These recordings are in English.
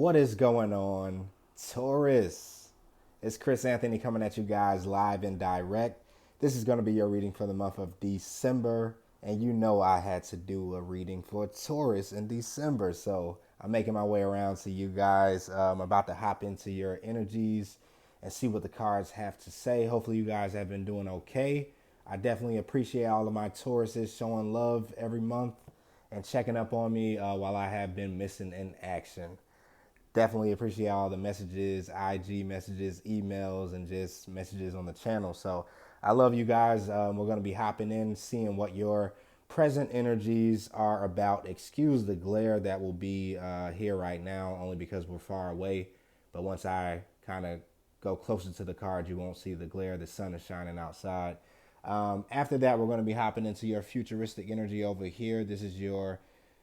What is going on, Taurus? It's Chris Anthony coming at you guys live and direct. This is going to be your reading for the month of December. And you know I had to do a reading for Taurus in December. So I'm making my way around to you guys. I'm about to hop into your energies and see what the cards have to say. Hopefully you guys have been doing okay. I definitely appreciate all of my Tauruses showing love every month and checking up on me while I have been missing in action. Definitely appreciate all the messages, IG messages, emails, and just messages on the channel. So I love you guys. We're going to be hopping in, seeing what your present energies are about. Excuse the glare that will be here right now, only because we're far away. But once I kind of go closer to the card, you won't see the glare. The sun is shining outside. After that, we're going to be hopping into your futuristic energy over here. This is your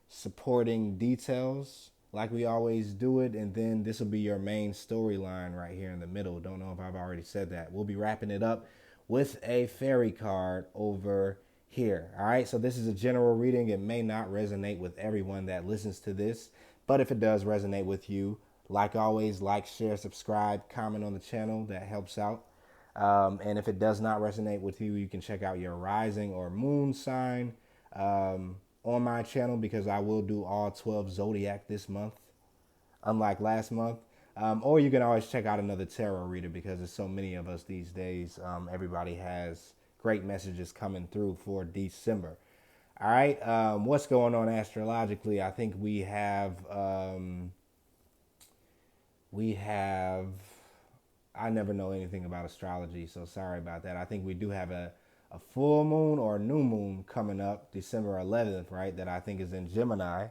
supporting details like we always do it, and then this will be your main storyline right here in the middle. Don't know if I've already said that. We'll be wrapping it up with a fairy card over here. All right, so this is a general reading. It may not resonate with everyone that listens to this, but if it does resonate with you, like always, like, share, subscribe, comment on the channel. That helps out. And if it does not resonate with you, you can check out your rising or moon sign on my channel, because I will do all 12 zodiac this month, unlike last month. Or you can always check out another tarot reader, because there's so many of us these days. Everybody has great messages coming through for December. All right, what's going on astrologically? I think we have I never know anything about astrology, so sorry about that. I think we do have a full moon or a new moon coming up December 11th, right? That I think is in Gemini.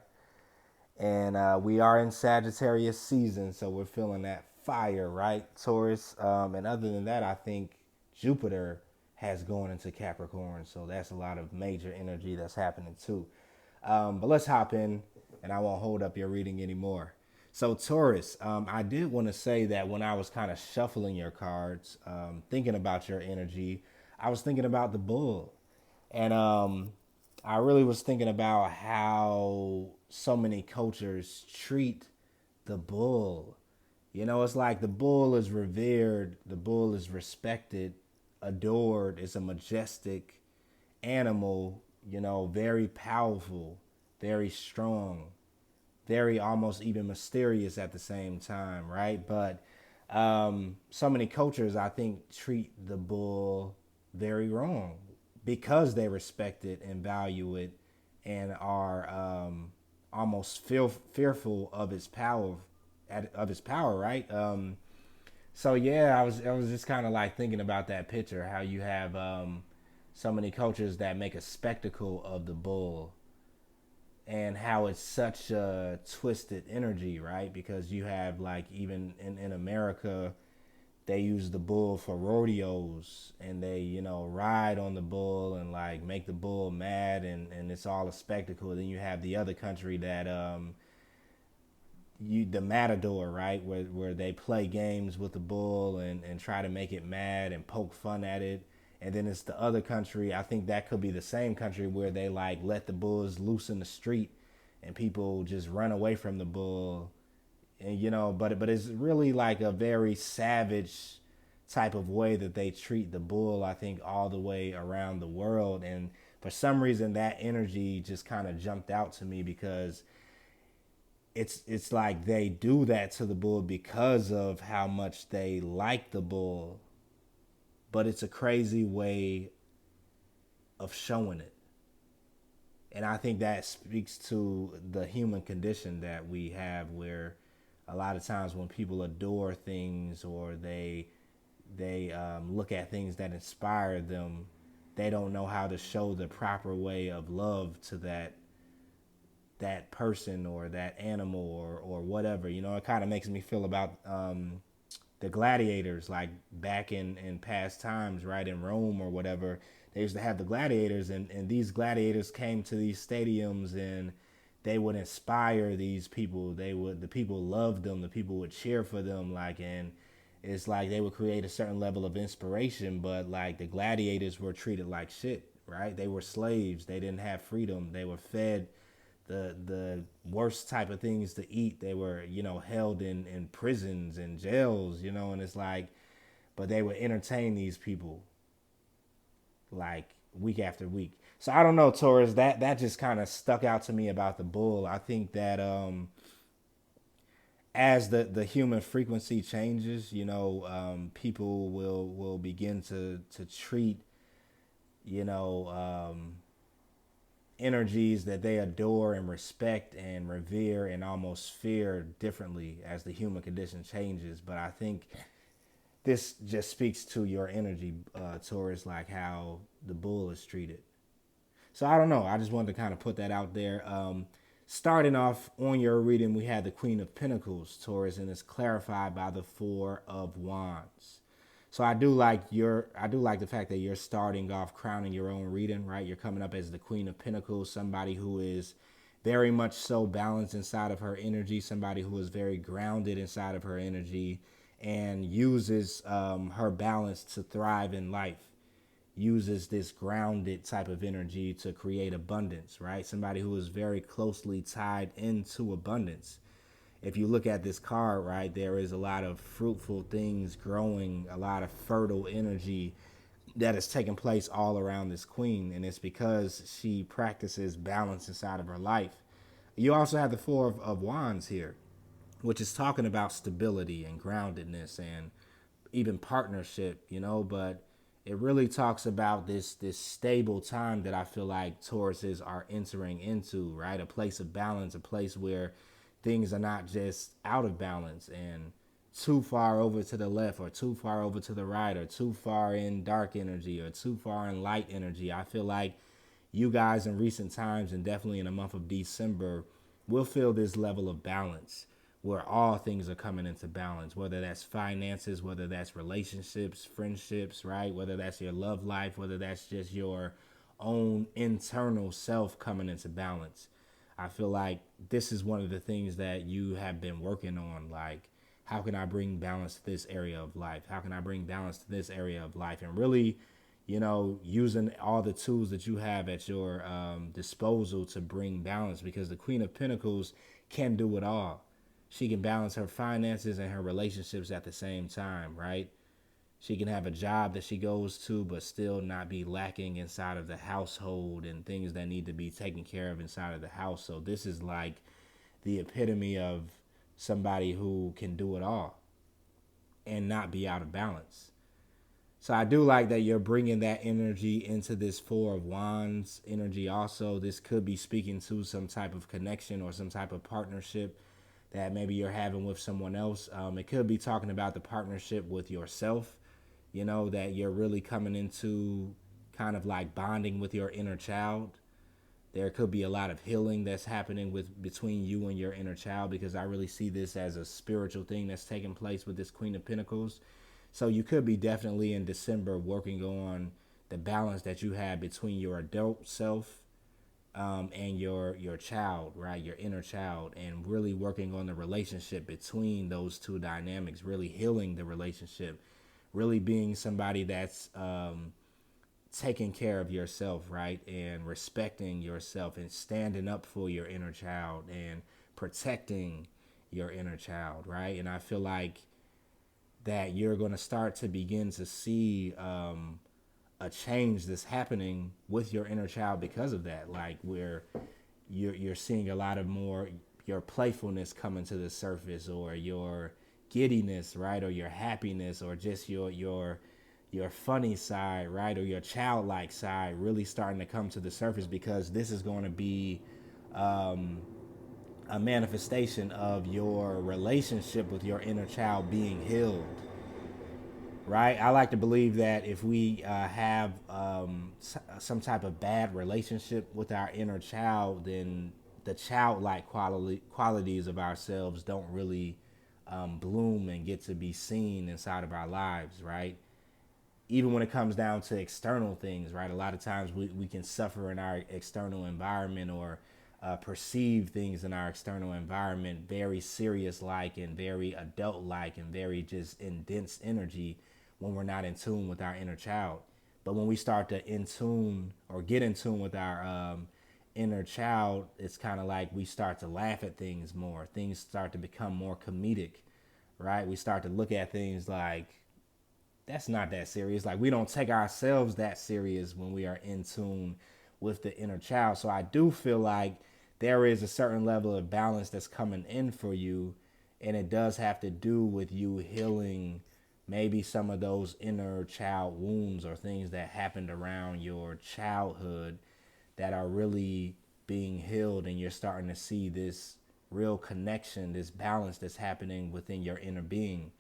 And we are in Sagittarius season, so we're feeling that fire, right? Taurus. And other than that, I think Jupiter has gone into Capricorn, so that's a lot of major energy that's happening too. But let's hop in, and I won't hold up your reading anymore. So Taurus, I did want to say that when I was kind of shuffling your cards, thinking about your energy, I was thinking about the bull. And I really was thinking about how so many cultures treat the bull. You know, it's like the bull is revered, the bull is respected, adored. It's a majestic animal, you know, very powerful, very strong, very almost even mysterious at the same time, right? But so many cultures, I think, treat the bull very wrong because they respect it and value it and are almost fearful of its power, right? So yeah, I was just kind of like thinking about that picture, how you have so many cultures that make a spectacle of the bull, and how it's such a twisted energy, right? Because you have, like, even in America, they use the bull for rodeos, and they, you know, ride on the bull and like make the bull mad, and it's all a spectacle. Then you have the other country that the matador, right, where they play games with the bull and try to make it mad and poke fun at it. And then it's the other country, I think that could be the same country, where they like let the bulls loose in the street and people just run away from the bull. And you know, but it's really like a very savage type of way that they treat the bull, I think, all the way around the world. And for some reason that energy just kind of jumped out to me, because it's like they do that to the bull because of how much they like the bull, but it's a crazy way of showing it. And I think that speaks to the human condition that we have, where a lot of times when people adore things, or they look at things that inspire them, they don't know how to show the proper way of love to that person or that animal, or whatever. You know, it kind of makes me feel about the gladiators, like back in past times, right, in Rome or whatever. They used to have the gladiators, and these gladiators came to these stadiums, and they would inspire these people. The people loved them, the people would cheer for them, like, and it's like they would create a certain level of inspiration. But like, the gladiators were treated like shit, right? They were slaves, they didn't have freedom, they were fed the worst type of things to eat. They were, held in prisons and jails, and it's like, but they would entertain these people like week after week. So I don't know, Taurus, that just kind of stuck out to me about the bull. I think that as the human frequency changes, people will begin to treat, you know, energies that they adore and respect and revere and almost fear differently as the human condition changes. But I think this just speaks to your energy, Taurus, like how the bull is treated. So I don't know. I just wanted to kind of put that out there. Starting off on your reading, we had the Queen of Pentacles, Taurus, and it's clarified by the Four of Wands. So I do like the fact that you're starting off crowning your own reading, right? You're coming up as the Queen of Pentacles, somebody who is very much so balanced inside of her energy, somebody who is very grounded inside of her energy and uses her balance to thrive in life, uses this grounded type of energy to create abundance, right? Somebody who is very closely tied into abundance. If you look at this card, right, there is a lot of fruitful things growing, a lot of fertile energy that is taking place all around this queen. And it's because she practices balance inside of her life. You also have the Four of Wands here, which is talking about stability and groundedness and even partnership, but it really talks about this stable time that I feel like Tauruses are entering into, right? A place of balance, a place where things are not just out of balance and too far over to the left or too far over to the right or too far in dark energy or too far in light energy. I feel like you guys in recent times and definitely in the month of December will feel this level of balance where all things are coming into balance, whether that's finances, whether that's relationships, friendships, right? Whether that's your love life, whether that's just your own internal self coming into balance. I feel like this is one of the things that you have been working on. Like, how can I bring balance to this area of life? How can I bring balance to this area of life? And really, using all the tools that you have at your disposal to bring balance, because the Queen of Pentacles can do it all. She can balance her finances and her relationships at the same time, right? She can have a job that she goes to, but still not be lacking inside of the household and things that need to be taken care of inside of the house. So this is like the epitome of somebody who can do it all and not be out of balance. So I do like that you're bringing that energy into this Four of Wands energy also. This could be speaking to some type of connection or some type of partnership that maybe you're having with someone else. It could be talking about the partnership with yourself, that you're really coming into kind of like bonding with your inner child. There could be a lot of healing that's happening with between you and your inner child, because I really see this as a spiritual thing that's taking place with this Queen of Pentacles. So you could be definitely in December working on the balance that you have between your adult self and your child, right? Your inner child, and really working on the relationship between those two dynamics, really healing the relationship, really being somebody that's taking care of yourself, right? And respecting yourself and standing up for your inner child and protecting your inner child, right? And I feel like that you're going to start to begin to see a change that's happening with your inner child because of that. Like, where you're seeing a lot of more your playfulness coming to the surface, or your giddiness, right? Or your happiness, or just your funny side, right? Or your childlike side really starting to come to the surface, because this is going to be a manifestation of your relationship with your inner child being healed, right? I like to believe that if we have some type of bad relationship with our inner child, then the childlike qualities of ourselves don't really bloom and get to be seen inside of our lives, right? Even when it comes down to external things, right? A lot of times we can suffer in our external environment, or perceive things in our external environment very serious like and very adult like and very just intense energy when we're not in tune with our inner child. But when we start to in tune or get in tune with our inner child, it's kind of like we start to laugh at things more. Things start to become more comedic, right? We start to look at things like, that's not that serious. Like, we don't take ourselves that serious when we are in tune with the inner child. So I do feel like there is a certain level of balance that's coming in for you, and it does have to do with you healing maybe some of those inner child wounds or things that happened around your childhood that are really being healed, and you're starting to see this real connection, this balance that's happening within your inner being,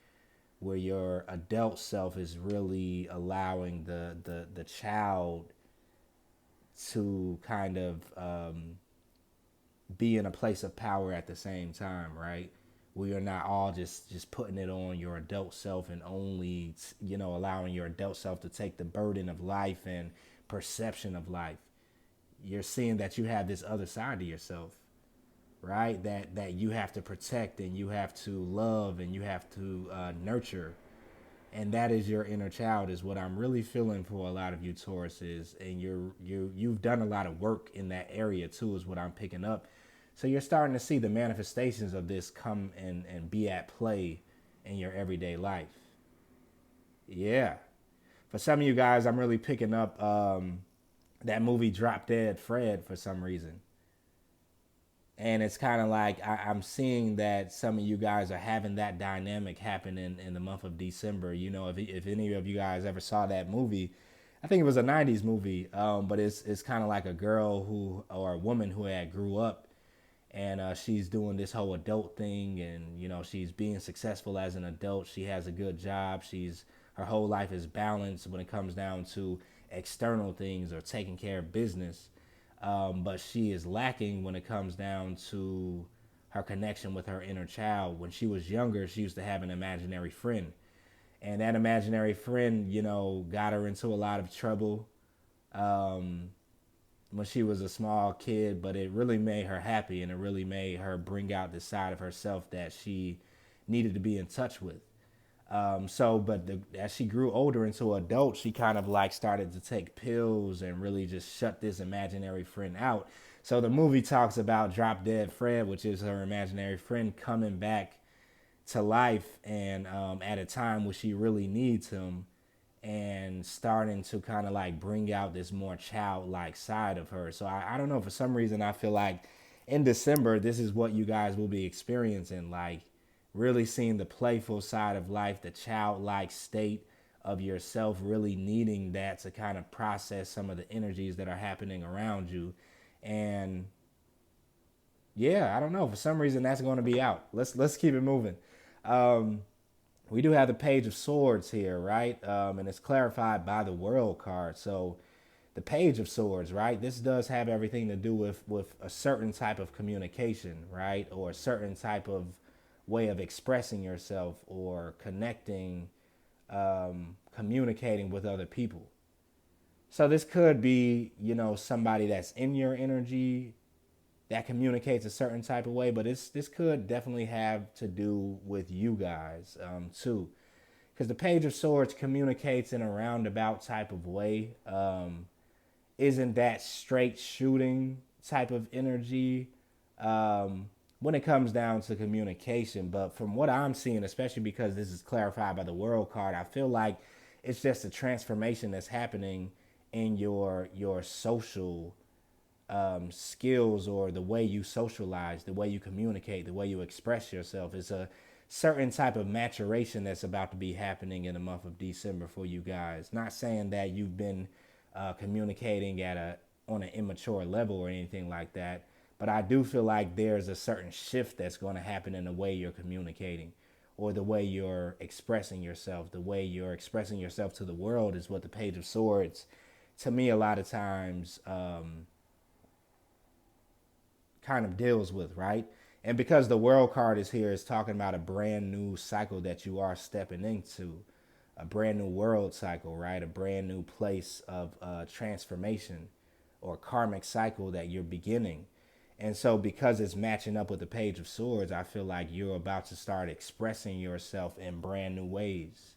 where your adult self is really allowing the child to kind of be in a place of power at the same time, right? We are not all just putting it on your adult self and only, allowing your adult self to take the burden of life and perception of life. You're seeing that you have this other side to yourself, right? That you have to protect, and you have to love, and you have to nurture, and that is your inner child, is what I'm really feeling for a lot of you Tauruses. And you've done a lot of work in that area too, is what I'm picking up. So you're starting to see the manifestations of this come and be at play in your everyday life. Yeah. For some of you guys, I'm really picking up that movie Drop Dead Fred for some reason. And it's kind of like I'm seeing that some of you guys are having that dynamic happen in the month of December. If any of you guys ever saw that movie, I think it was a 90s movie, but it's kind of like a girl or a woman who had grew up, and she's doing this whole adult thing, and she's being successful as an adult. She has a good job. Her whole life is balanced when it comes down to external things or taking care of business. But she is lacking when it comes down to her connection with her inner child. When she was younger, she used to have an imaginary friend. And that imaginary friend, got her into a lot of trouble when she was a small kid, but it really made her happy, and it really made her bring out the side of herself that she needed to be in touch with. As she grew older into an adult, she kind of like started to take pills and really just shut this imaginary friend out. So the movie talks about Drop Dead Fred, which is her imaginary friend, coming back to life, and at a time where she really needs him, and starting to kind of like bring out this more childlike side of her. So I don't know, for some reason I feel like in December, this is what you guys will be experiencing, like really seeing the playful side of life, the childlike state of yourself, really needing that to kind of process some of the energies that are happening around you. And yeah, I don't know, for some reason that's going to be out. Let's keep it moving. We do have the Page of Swords here, right? And it's clarified by the World card. So the Page of Swords, right? This does have everything to do with a certain type of communication, right? Or a certain type of way of expressing yourself, or connecting, communicating with other people. So this could be, somebody that's in your energy that communicates a certain type of way, but this could definitely have to do with you guys too, because the Page of Swords communicates in a roundabout type of way. Isn't that straight shooting type of energy when it comes down to communication. But from what I'm seeing, especially because this is clarified by the World card, I feel like it's just a transformation that's happening in your social skills, or the way you socialize, the way you communicate, the way you express yourself. It's a certain type of maturation that's about to be happening in the month of December for you guys. Not saying that you've been communicating on an immature level or anything like that, but I do feel like there's a certain shift that's going to happen in the way you're communicating, or the way you're expressing yourself. The way you're expressing yourself to the world is what the Page of Swords, to me, a lot of times kind of deals with, right? And because the World card is here, it's talking about a brand new cycle that you are stepping into, a brand new world cycle, right? A brand new place of transformation, or karmic cycle that you're beginning. And so because it's matching up with the Page of Swords, I feel like you're about to start expressing yourself in brand new ways,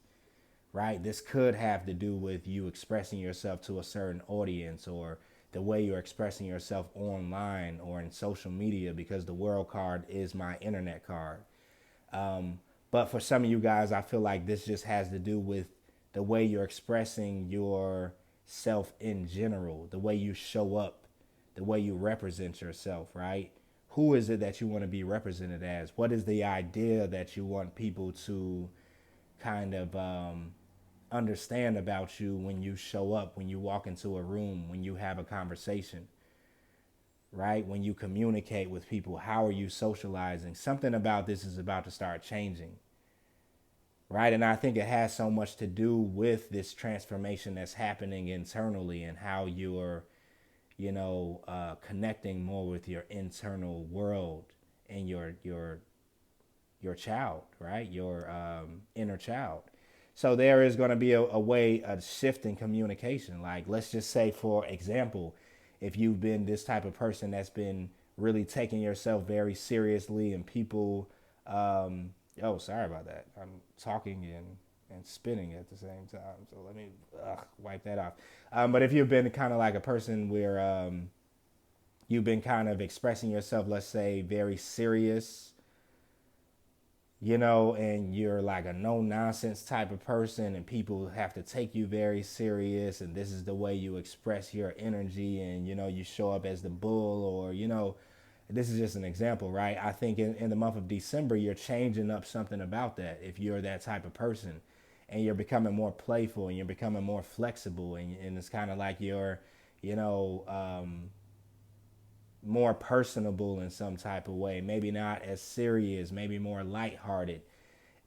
right? This could have to do with you expressing yourself to a certain audience, or the way you're expressing yourself online or in social media, because the world card is my internet card. But for some of you guys, I feel like this just has to do with the way you're expressing yourself in general, the way you show up, the way you represent yourself, right? Who is it that you want to be represented as? What is the idea that you want people to kind of understand about you when you show up, when you walk into a room, when you have a conversation, right? When you communicate with people, how are you socializing? Something about this is about to start changing, right? And I think it has so much to do with this transformation that's happening internally and how you're, connecting more with your internal world and your child, right? Your inner child. So there is going to be a shift in communication. Like, let's just say, for example, if you've been this type of person that's been really taking yourself very seriously, and people, oh, sorry about that. I'm talking and spinning at the same time. So let me wipe that off. But if you've been kind of like a person where you've been kind of expressing yourself, let's say, very serious, and you're like a no nonsense type of person, and people have to take you very serious, and this is the way you express your energy, and you show up as the bull, or this is just an example, right? I think in the month of December, you're changing up something about that. If you're that type of person and you're becoming more playful and you're becoming more flexible, and it's kind of like you're, you know, more personable in some type of way, maybe not as serious, maybe more lighthearted.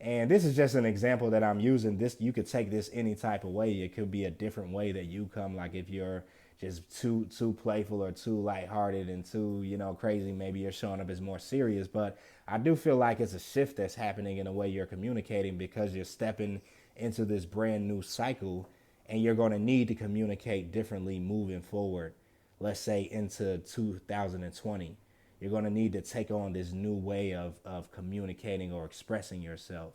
And this is just an example that I'm using. This, you could take this any type of way. It could be a different way that you come. Like if you're just too playful or too lighthearted and too, crazy, maybe you're showing up as more serious. But I do feel like it's a shift that's happening in the way you're communicating, because you're stepping into this brand new cycle, and you're going to need to communicate differently moving forward. Let's say into 2020, you're going to need to take on this new way of communicating or expressing yourself,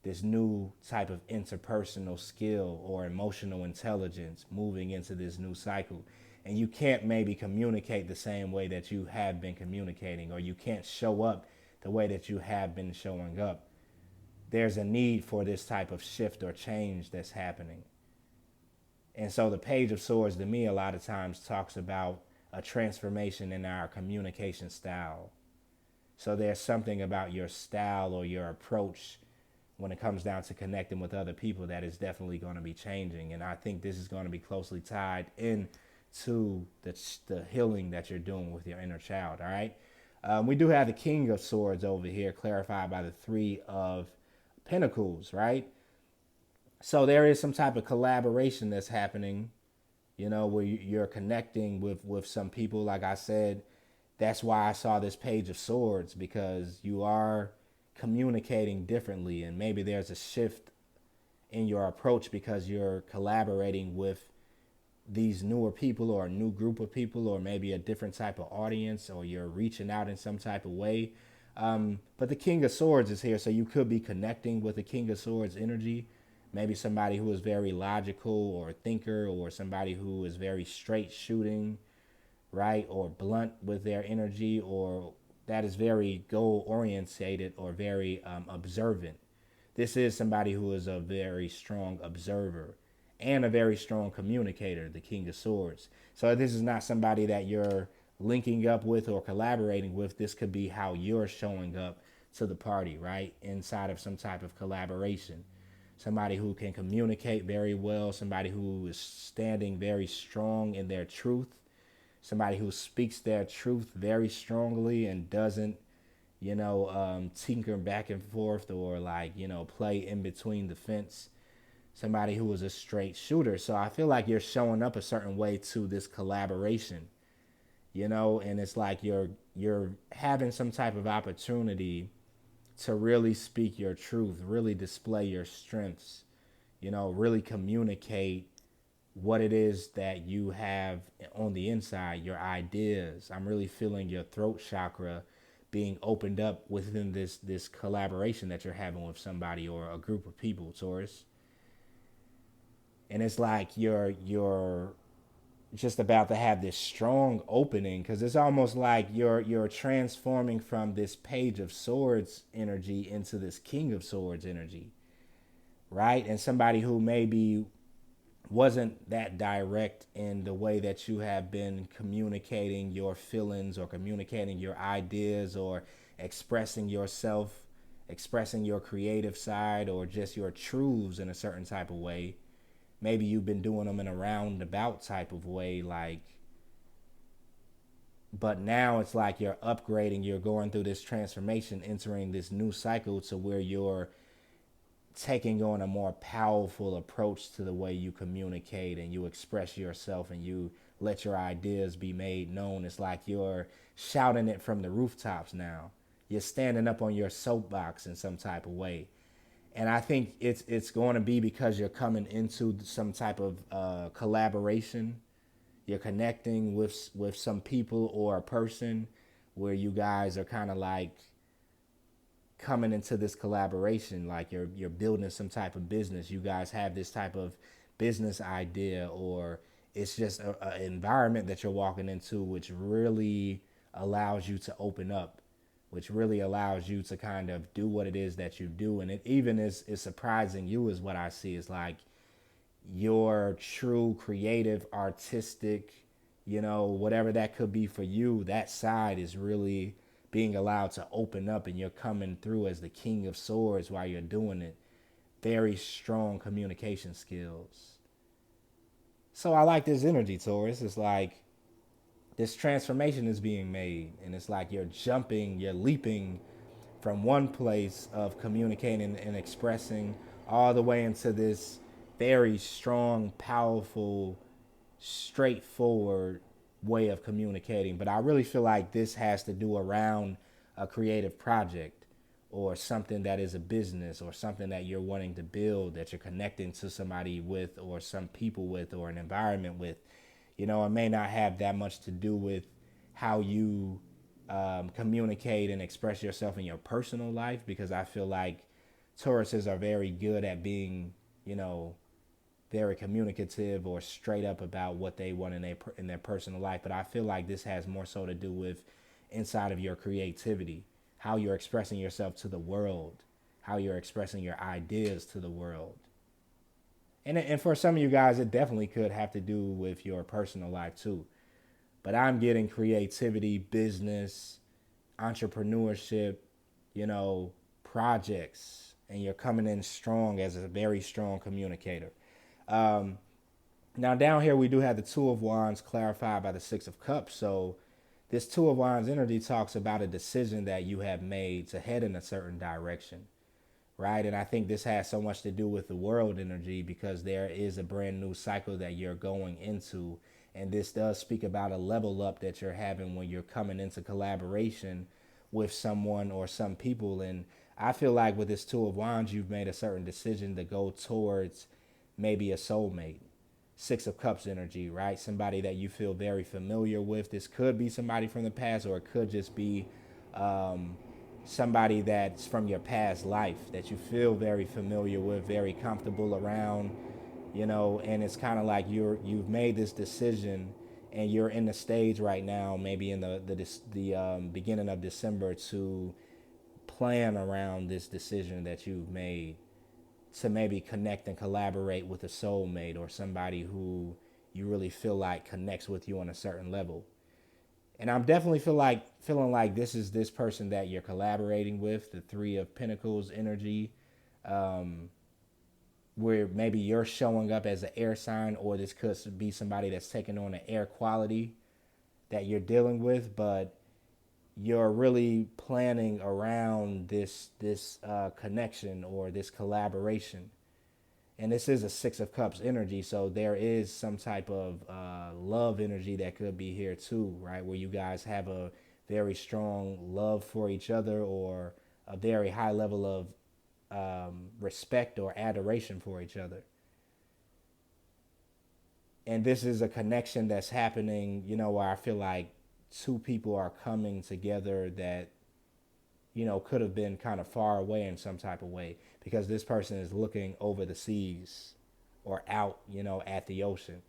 this new type of interpersonal skill or emotional intelligence moving into this new cycle. And you can't maybe communicate the same way that you have been communicating, or you can't show up the way that you have been showing up. There's a need for this type of shift or change that's happening. And so the Page of Swords, to me, a lot of times talks about a transformation in our communication style. So there's something about your style or your approach when it comes down to connecting with other people that is definitely going to be changing. And I think this is going to be closely tied in to the healing that you're doing with your inner child, all right? We do have the King of Swords over here, clarified by the Three of Pentacles, right? So there is some type of collaboration that's happening, where you're connecting with some people. Like I said, that's why I saw this Page of Swords, because you are communicating differently, and maybe there's a shift in your approach because you're collaborating with these newer people, or a new group of people, or maybe a different type of audience, or you're reaching out in some type of way. But the King of Swords is here, so you could be connecting with the King of Swords energy. Maybe somebody who is very logical or a thinker, or somebody who is very straight shooting, right? Or blunt with their energy, or that is very goal orientated, or very observant. This is somebody who is a very strong observer and a very strong communicator, the King of Swords. So this is not somebody that you're linking up with or collaborating with. This could be how you're showing up to the party, right? Inside of some type of collaboration. Somebody who can communicate very well, somebody who is standing very strong in their truth, somebody who speaks their truth very strongly and doesn't, tinker back and forth, or play in between the fence. Somebody who is a straight shooter. So I feel like you're showing up a certain way to this collaboration, and it's like you're having some type of opportunity to really speak your truth, really display your strengths, really communicate what it is that you have on the inside, your ideas. I'm really feeling your throat chakra being opened up within this collaboration that you're having with somebody or a group of people, Taurus. And it's like you're just about to have this strong opening, because it's almost like you're transforming from this page of swords energy into this king of swords energy, right? And somebody who maybe wasn't that direct in the way that you have been communicating your feelings or communicating your ideas or expressing yourself, expressing your creative side or just your truths in a certain type of way. Maybe you've been doing them in a roundabout type of way, like, but now it's like you're upgrading, you're going through this transformation, entering this new cycle to where you're taking on a more powerful approach to the way you communicate and you express yourself and you let your ideas be made known. It's like you're shouting it from the rooftops now. You're standing up on your soapbox in some type of way. And I think it's going to be because you're coming into some type of collaboration. You're connecting with some people or a person where you guys are kind of like coming into this collaboration, like you're building some type of business. You guys have this type of business idea, or it's just an environment that you're walking into which really allows you to open up, which really allows you to kind of do what it is that you do. And it even is surprising you, is what I see. Is like your true creative, artistic, whatever that could be for you, that side is really being allowed to open up, and you're coming through as the king of swords while you're doing it. Very strong communication skills. So I like this energy, Taurus. It's like this transformation is being made, and it's like you're leaping from one place of communicating and expressing all the way into this very strong, powerful, straightforward way of communicating. But I really feel like this has to do around a creative project or something that is a business or something that you're wanting to build, that you're connecting to somebody with or some people with or an environment with. It may not have that much to do with how you communicate and express yourself in your personal life, because I feel like Tauruses are very good at being, very communicative or straight up about what they want in their personal life. But I feel like this has more so to do with inside of your creativity, how you're expressing yourself to the world, how you're expressing your ideas to the world. And for some of you guys, it definitely could have to do with your personal life too. But I'm getting creativity, business, entrepreneurship, projects, and you're coming in strong as a very strong communicator. Um, Now down here we do have the Two of Wands clarified by the Six of Cups. So this Two of Wands energy talks about a decision that you have made to head in a certain direction, right? And I think this has so much to do with the world energy, because there is a brand new cycle that you're going into. And this does speak about a level up that you're having when you're coming into collaboration with someone or some people. And I feel like with this Two of Wands, you've made a certain decision to go towards maybe a soulmate. Six of Cups energy, right? Somebody that you feel very familiar with. This could be somebody from the past, or it could just be um, somebody that's from your past life that you feel very familiar with, very comfortable around, and it's kind of like you've made this decision, and you're in the stage right now, maybe in the beginning of December, to plan around this decision that you've made to maybe connect and collaborate with a soulmate or somebody who you really feel like connects with you on a certain level. And I'm definitely feeling like this is this person that you're collaborating with, the Three of Pentacles energy, where maybe you're showing up as an air sign, or this could be somebody that's taking on an air quality that you're dealing with, but you're really planning around this connection or this collaboration. And this is a Six of Cups energy, so there is some type of love energy that could be here too, right? Where you guys have a very strong love for each other, or a very high level of respect or adoration for each other. And this is a connection that's happening, where I feel like two people are coming together that, could have been kind of far away in some type of way, because this person is looking over the seas or out, at the ocean.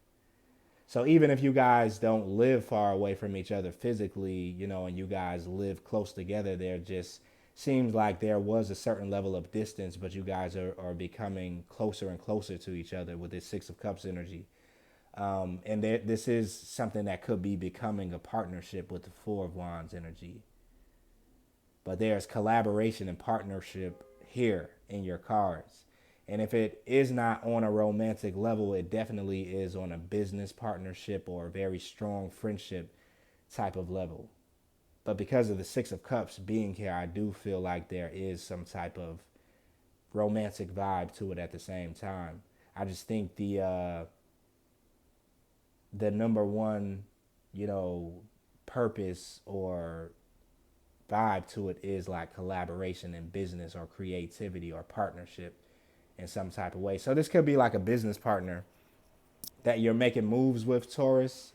So even if you guys don't live far away from each other physically, and you guys live close together, there just seems like there was a certain level of distance, but you guys are becoming closer and closer to each other with this Six of Cups energy. And this is something that could be becoming a partnership with the Four of Wands energy. But there's collaboration and partnership here in your cards. And if it is not on a romantic level, it definitely is on a business partnership or a very strong friendship type of level. But because of the Six of Cups being here, I do feel like there is some type of romantic vibe to it at the same time. I just think the number one, purpose or vibe to it is like collaboration in business or creativity or partnership in some type of way. So this could be like a business partner that you're making moves with, Taurus,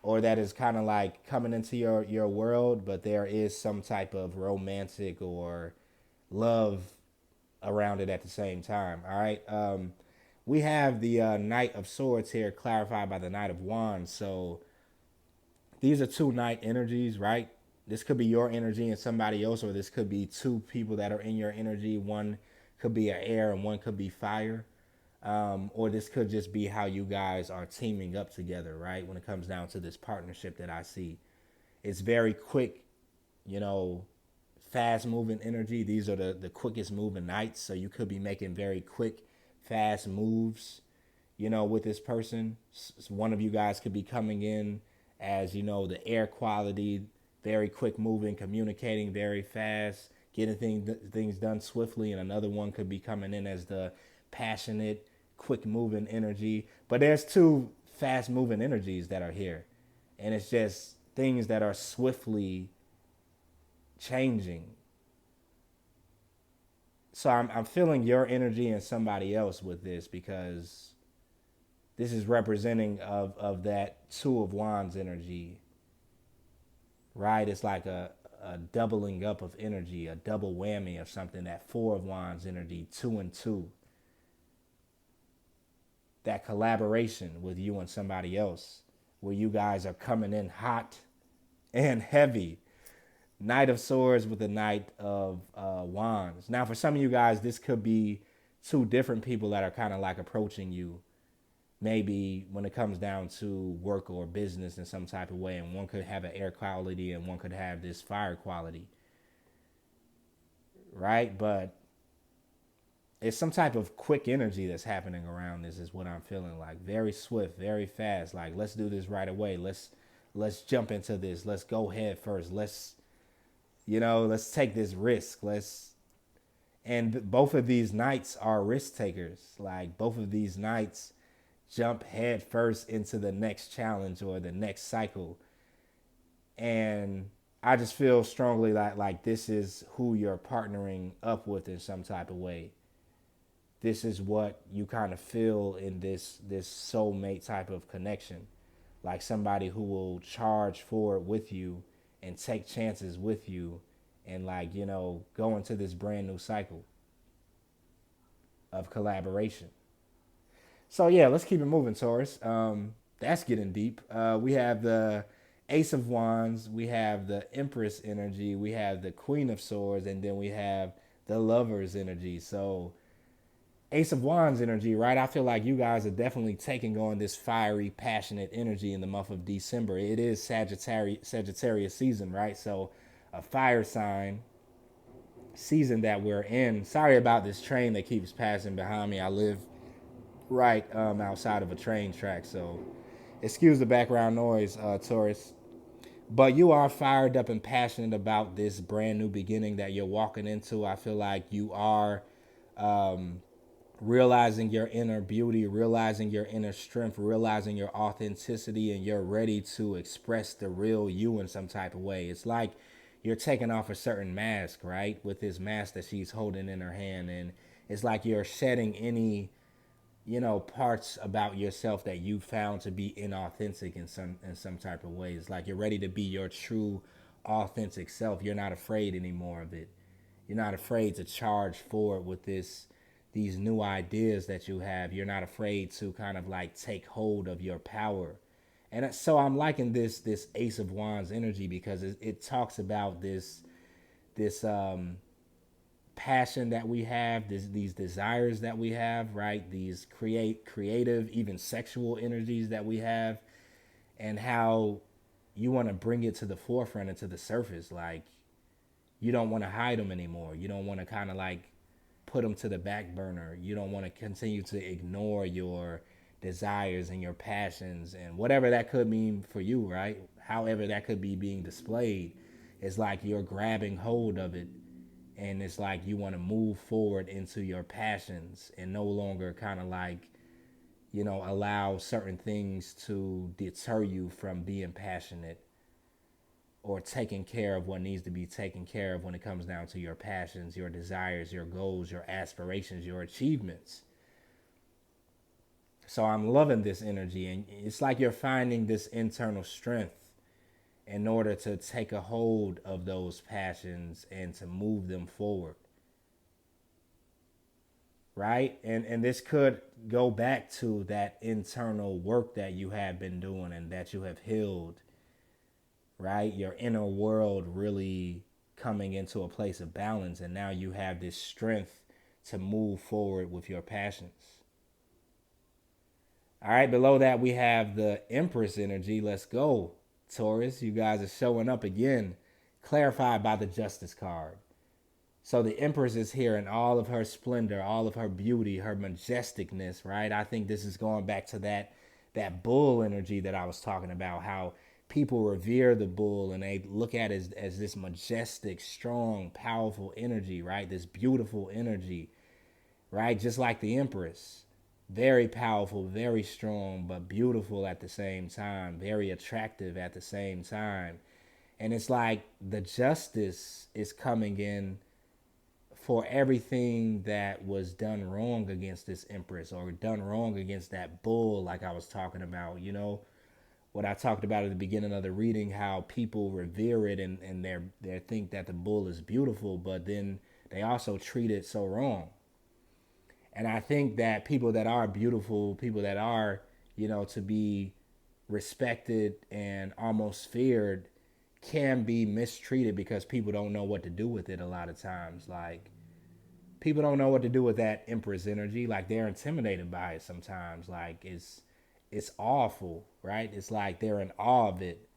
or that is kind of like coming into your world, but there is some type of romantic or love around it at the same time. All right. We have the Knight of Swords here clarified by the Knight of Wands. So these are two Knight energies, right? This could be your energy and somebody else, or this could be two people that are in your energy. One could be an air and one could be fire. Or this could just be how you guys are teaming up together, right? When it comes down to this partnership that I see, it's very quick, you know, fast moving energy. These are the quickest moving nights. So you could be making very quick, fast moves, with this person. One of you guys could be coming in as, the air quality, very quick moving, communicating very fast, getting things done swiftly. And another one could be coming in as the passionate, quick moving energy. But there's two fast moving energies that are here. And it's just things that are swiftly changing. So I'm feeling your energy and somebody else with this, because this is representing of that Two of Wands energy, right? It's like a doubling up of energy, a double whammy of something. That Four of Wands energy, 2 and 2. That collaboration with you and somebody else, where you guys are coming in hot and heavy. Knight of Swords with the Knight of Wands. Now, for some of you guys, this could be two different people that are kind of like approaching you, maybe when it comes down to work or business in some type of way. And one could have an air quality and one could have this fire quality, right? But it's some type of quick energy that's happening around this, is what I'm feeling like. Very swift, very fast. Like, let's do this right away. Let's jump into this. Let's go head first. Let's take this risk. And both of these knights are risk takers. Like, both of these knights jump head first into the next challenge or the next cycle. And I just feel strongly like this is who you're partnering up with in some type of way. This is what you kind of feel in this soulmate type of connection. Like somebody who will charge forward with you and take chances with you and go into this brand new cycle of collaboration. So yeah, let's keep it moving, Taurus. That's getting deep. We have the Ace of Wands, we have the Empress energy, we have the Queen of Swords, and then we have the Lover's energy. So Ace of Wands energy, right? I feel like you guys are definitely taking on this fiery, passionate energy in the month of December. It is Sagittarius season, right? So a fire sign season that we're in. Sorry about this train that keeps passing behind me. I live right outside of a train track, so excuse the background noise, Taurus. But you are fired up and passionate about this brand new beginning that you're walking into. I feel like you are realizing your inner beauty, realizing your inner strength, realizing your authenticity, and you're ready to express the real you in some type of way. It's like you're taking off a certain mask, right? With this mask that she's holding in her hand. And it's like you're shedding any, parts about yourself that you found to be inauthentic in some type of way. It's like you're ready to be your true, authentic self. You're not afraid anymore of it. You're not afraid to charge forward with these new ideas that you have. You're not afraid to kind of like take hold of your power And so I'm liking this Ace of Wands energy because it talks about this passion that we have, these desires that we have, right? These creative, even sexual energies that we have, and how you want to bring it to the forefront and to the surface. Like, you don't want to hide them anymore. You don't want to kind of like put them to the back burner. You don't want to continue to ignore your desires and your passions and whatever that could mean for you, right? However that could be being displayed. It's like you're grabbing hold of it, and it's like you want to move forward into your passions and no longer kind of like, allow certain things to deter you from being passionate or taking care of what needs to be taken care of when it comes down to your passions, your desires, your goals, your aspirations, your achievements. So I'm loving this energy, and it's like you're finding this internal strength in order to take a hold of those passions and to move them forward. Right? And this could go back to that internal work that you have been doing and that you have healed, right? Your inner world really coming into a place of balance, and now you have this strength to move forward with your passions. All right, below that we have the Empress energy. Let's go, Taurus. You guys are showing up again, clarified by the Justice card. So the Empress is here in all of her splendor, all of her beauty, her majesticness, right? I think this is going back to that bull energy that I was talking about, how people revere the bull and they look at it as this majestic, strong, powerful energy, right? This beautiful energy, right? Just like the Empress. Very powerful, very strong, but beautiful at the same time, very attractive at the same time. And it's like the justice is coming in for everything that was done wrong against this Empress or done wrong against that bull, like I was talking about, what I talked about at the beginning of the reading, how people revere it and they think that the bull is beautiful, but then they also treat it so wrong. And I think that people that are beautiful, people that are, to be respected and almost feared, can be mistreated because people don't know what to do with it a lot of times. Like, people don't know what to do with that Empress energy. Like, they're intimidated by it sometimes. Like, it's awful, right? It's like they're in awe of it.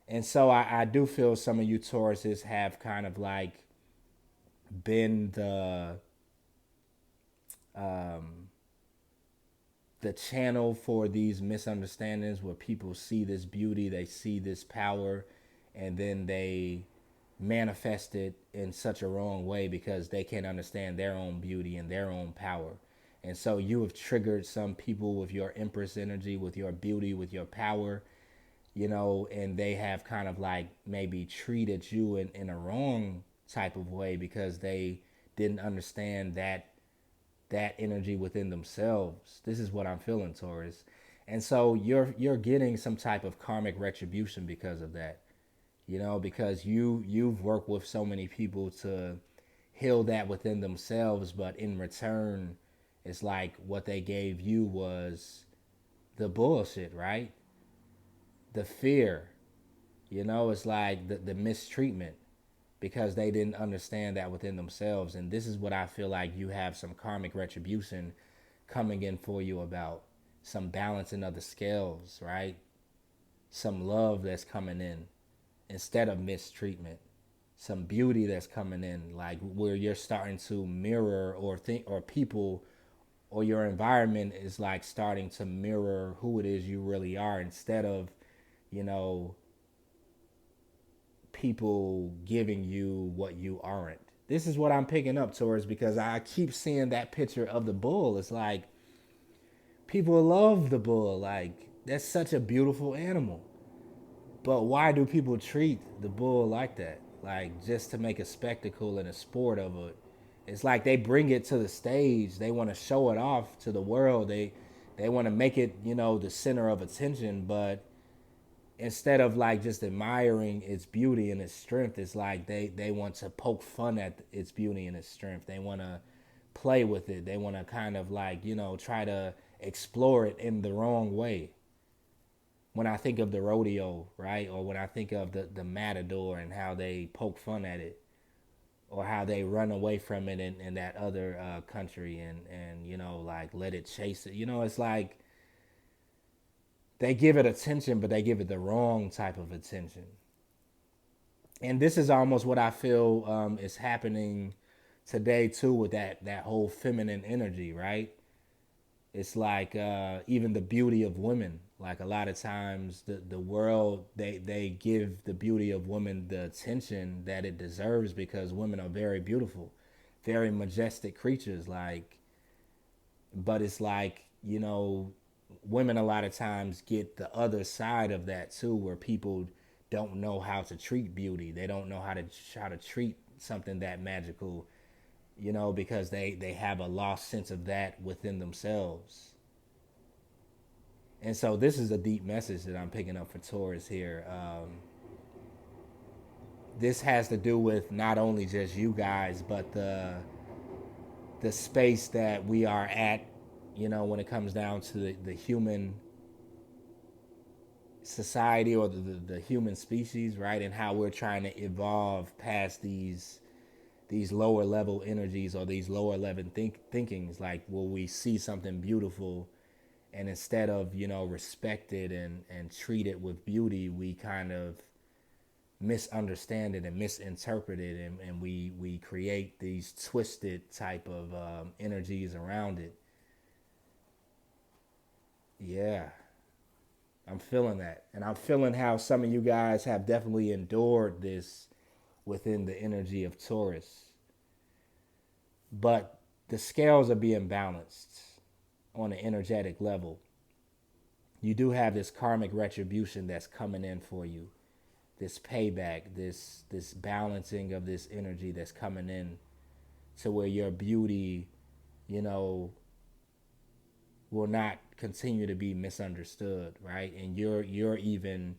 And so I do feel some of you Tauruses have kind of like been the channel for these misunderstandings where people see this beauty, they see this power, and then they manifest it in such a wrong way because they can't understand their own beauty and their own power. And so you have triggered some people with your Empress energy, with your beauty, with your power, and they have kind of like maybe treated you in a wrong type of way because they didn't understand that energy within themselves. This is what I'm feeling, Taurus. And so you're getting some type of karmic retribution because of that. Because you've worked with so many people to heal that within themselves, but in return, it's like what they gave you was the bullshit, right? The fear. It's like the mistreatment because they didn't understand that within themselves. And this is what I feel like you have some karmic retribution coming in for you about. Some balancing of the scales, right? Some love that's coming in instead of mistreatment. Some beauty that's coming in, like where you're starting to mirror or think, or people or your environment is like starting to mirror who it is you really are instead of, you know, people giving you what you aren't. This is what I'm picking up towards because I keep seeing that picture of the bull. It's like people love the bull. Like, that's such a beautiful animal. But why do people treat the bull like that? Like, just to make a spectacle and a sport of it. It's like they bring it to the stage. They want to show it off to the world. They want to make it, you know, the center of attention. But instead of like just admiring its beauty and its strength, it's like they want to poke fun at its beauty and its strength. They want to play with it. They want to kind of like, you know, try to explore it in the wrong way. when I think of the rodeo, right? Or when I think of the matador and how they poke fun at it, or how they run away from it in that other country and, like let it chase it. It's like they give it attention, but they give it the wrong type of attention. And this is almost what I feel is happening today too with that whole feminine energy, right? It's like even the beauty of women. Like a lot of times, the world they give the beauty of women the attention that it deserves because women are very beautiful, very majestic creatures. Like, but it's like women a lot of times get the other side of that too, where people don't know how to treat beauty. They don't know how to treat something that magical, because they have a lost sense of that within themselves. And so this is a deep message that I'm picking up for Taurus here. This has to do with not only just you guys, but the space that we are at, when it comes down to the human society or the human species, right? And how we're trying to evolve past these lower level energies or these lower level thinkings. Like, will we see something beautiful, and instead of respect it and treat it with beauty, we kind of misunderstand it and misinterpret it, and we create these twisted type of energies around it. Yeah, I'm feeling that, and I'm feeling how some of you guys have definitely endured this within the energy of Taurus. But the scales are being balanced on an energetic level. You do have this karmic retribution that's coming in for you, this payback, this balancing of this energy that's coming in, to where your beauty, you know, will not continue to be misunderstood, right? And you're even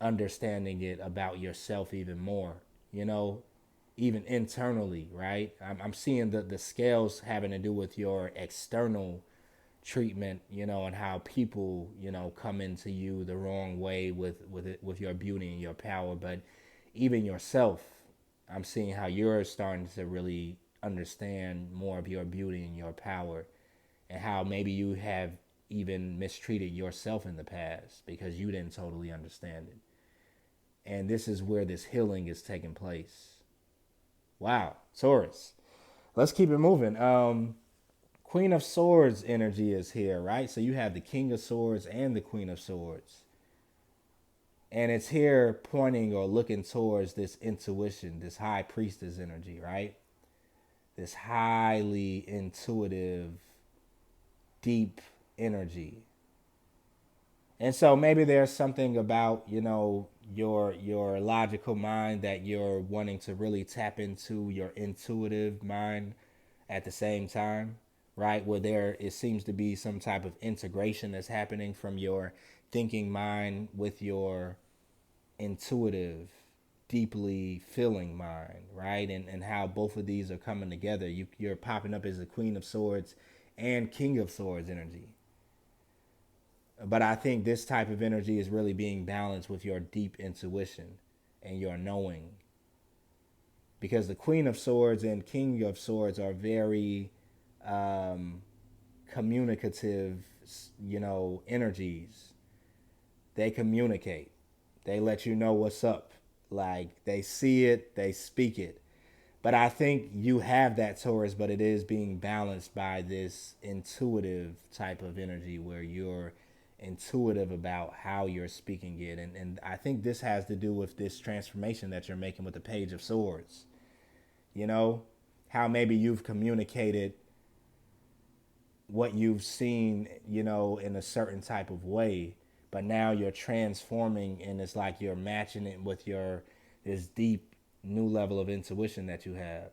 understanding it about yourself even more, even internally, right? I'm seeing the scales having to do with your external treatment, and how people, come into you the wrong way with your beauty and your power. But even yourself, I'm seeing how you're starting to really understand more of your beauty and your power, and how maybe you have even mistreated yourself in the past because you didn't totally understand it. And this is where this healing is taking place. Wow, Taurus. Let's keep it moving. Queen of Swords energy is here, right? So you have the King of Swords and the Queen of Swords. And it's here pointing or looking towards this intuition, this high priestess energy, right? This highly intuitive, deep energy. And so maybe there's something about, your logical mind that you're wanting to really tap into your intuitive mind at the same time, right? Where there it seems to be some type of integration that's happening from your thinking mind with your intuitive, deeply feeling mind, right? And how both of these are coming together. You're popping up as the Queen of Swords and King of Swords energy. But I think this type of energy is really being balanced with your deep intuition and your knowing. Because the Queen of Swords and King of Swords are very communicative, energies. They communicate. They let you know what's up. Like, they see it, they speak it. But I think you have that, Taurus, but it is being balanced by this intuitive type of energy where you're intuitive about how you're speaking it. And I think this has to do with this transformation that you're making with the Page of Swords. How maybe you've communicated what you've seen, in a certain type of way, but now you're transforming, and it's like you're matching it with this deep new level of intuition that you have.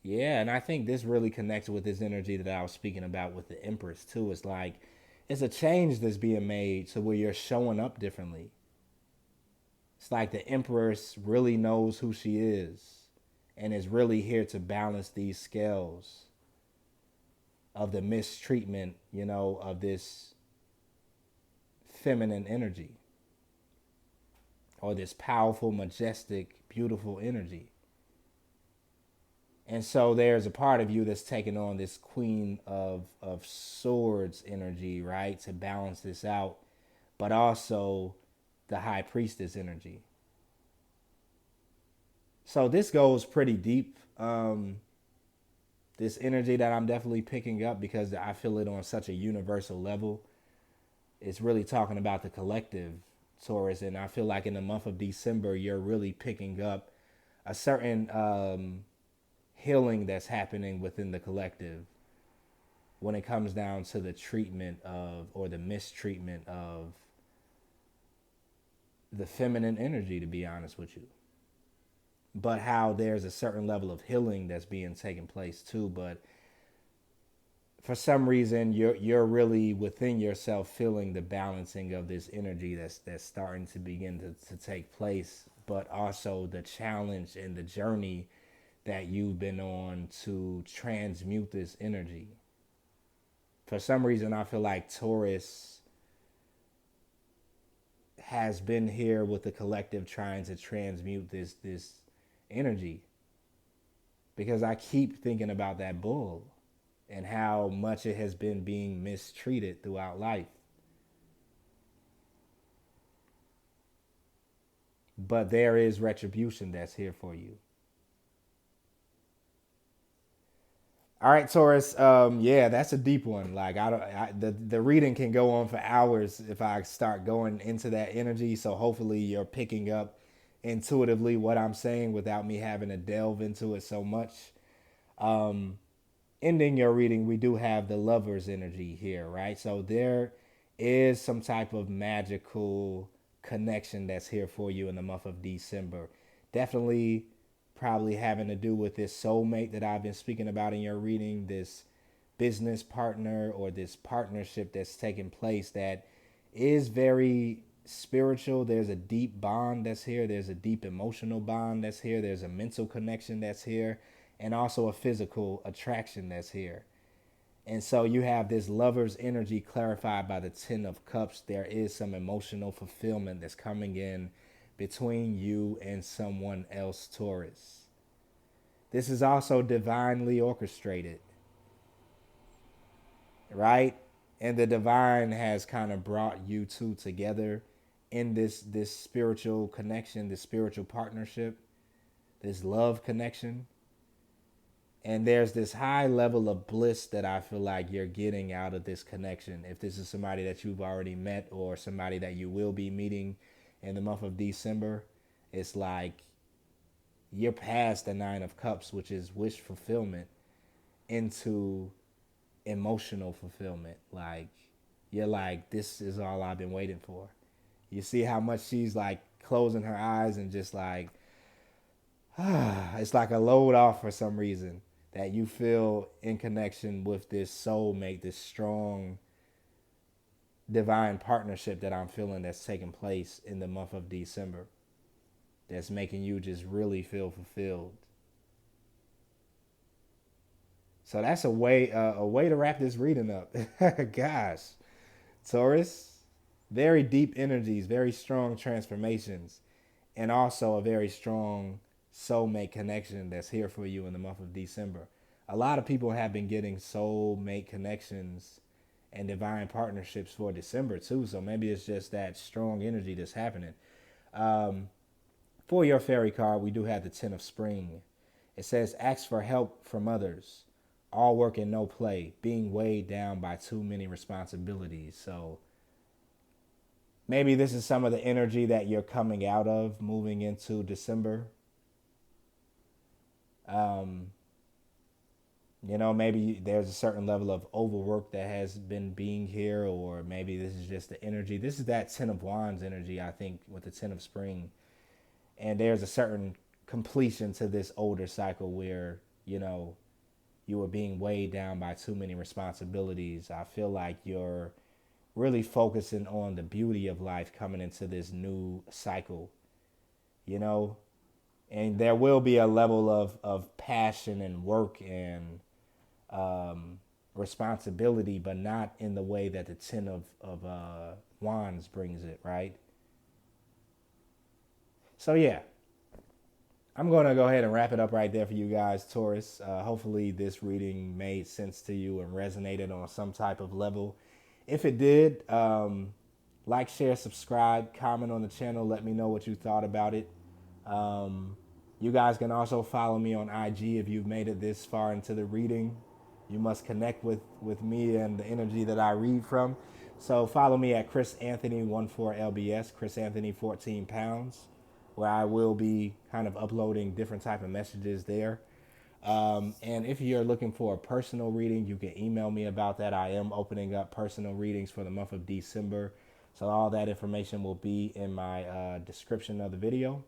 Yeah, and I think this really connects with this energy that I was speaking about with the Empress too. It's like it's a change that's being made to where you're showing up differently. It's like the Empress really knows who she is and is really here to balance these scales of the mistreatment, of this feminine energy or this powerful, majestic, beautiful energy. And so there's a part of you that's taking on this Queen of Swords energy, right, to balance this out, but also the High Priestess energy. So this goes pretty deep. This energy that I'm definitely picking up because I feel it on such a universal level. It's really talking about the collective, Taurus, and I feel like in the month of December, you're really picking up a certain healing that's happening within the collective when it comes down to the treatment of or the mistreatment of the feminine energy, to be honest with you. But how there's a certain level of healing that's being taken place too. But for some reason, you're really within yourself feeling the balancing of this energy that's starting to begin to take place, but also the challenge and the journey that you've been on to transmute this energy. For some reason, I feel like Taurus has been here with the collective trying to transmute this energy, because I keep thinking about that bull and how much it has been being mistreated throughout life. But there is retribution that's here for you. All right, Taurus. Yeah, that's a deep one. Like the reading can go on for hours if I start going into that energy. So hopefully you're picking up intuitively what I'm saying without me having to delve into it so much. Ending your reading, we do have the Lover's energy here, right? So there is some type of magical connection that's here for you in the month of December. Definitely probably having to do with this soulmate that I've been speaking about in your reading, this business partner or this partnership that's taking place that is very spiritual. There's a deep bond that's here. There's a deep emotional bond that's here. There's a mental connection that's here, and also a physical attraction that's here. And so you have this lover's energy clarified by the 10 of Cups. There is some emotional fulfillment that's coming in between you and someone else, Taurus. This is also divinely orchestrated, right? And the divine has kind of brought you two together in this spiritual connection, this spiritual partnership, this love connection. And there's this high level of bliss that I feel like you're getting out of this connection. If this is somebody that you've already met or somebody that you will be meeting in the month of December, it's like you're past the 9 of Cups, which is wish fulfillment, into emotional fulfillment. Like, you're like, this is all I've been waiting for. You see how much she's like closing her eyes and just like, it's like a load off for some reason that you feel in connection with this soulmate, this strong divine partnership that I'm feeling that's taking place in the month of December, that's making you just really feel fulfilled. So that's a way to wrap this reading up. Gosh, Taurus, very deep energies, very strong transformations, and also a very strong soulmate connection that's here for you in the month of December. A lot of people have been getting soulmate connections and divine partnerships for December too. So maybe it's just that strong energy that's happening. For your fairy card, we do have the 10 of Spring. It says, ask for help from others. All work and no play. Being weighed down by too many responsibilities. So maybe this is some of the energy that you're coming out of moving into December. Maybe there's a certain level of overwork that has been being here, or maybe this is just the energy. This is that 10 of Wands energy, I think, with the 10 of Spring. And there's a certain completion to this older cycle where, you were being weighed down by too many responsibilities. I feel like you're really focusing on the beauty of life coming into this new cycle, and there will be a level of passion and work and responsibility, but not in the way that the Ten of Wands brings it, right? So yeah, I'm going to go ahead and wrap it up right there for you guys, Taurus. Hopefully this reading made sense to you and resonated on some type of level. If it did, like, share, subscribe, comment on the channel. Let me know what you thought about it. You guys can also follow me on IG if you've made it this far into the reading. You must connect with me and the energy that I read from. So follow me at chrisanthony14lbs, Chris Anthony 14 pounds, where I will be kind of uploading different type of messages there. And if you're looking for a personal reading, you can email me about that. I am opening up personal readings for the month of December. So all that information will be in my description of the video.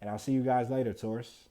And I'll see you guys later, Taurus.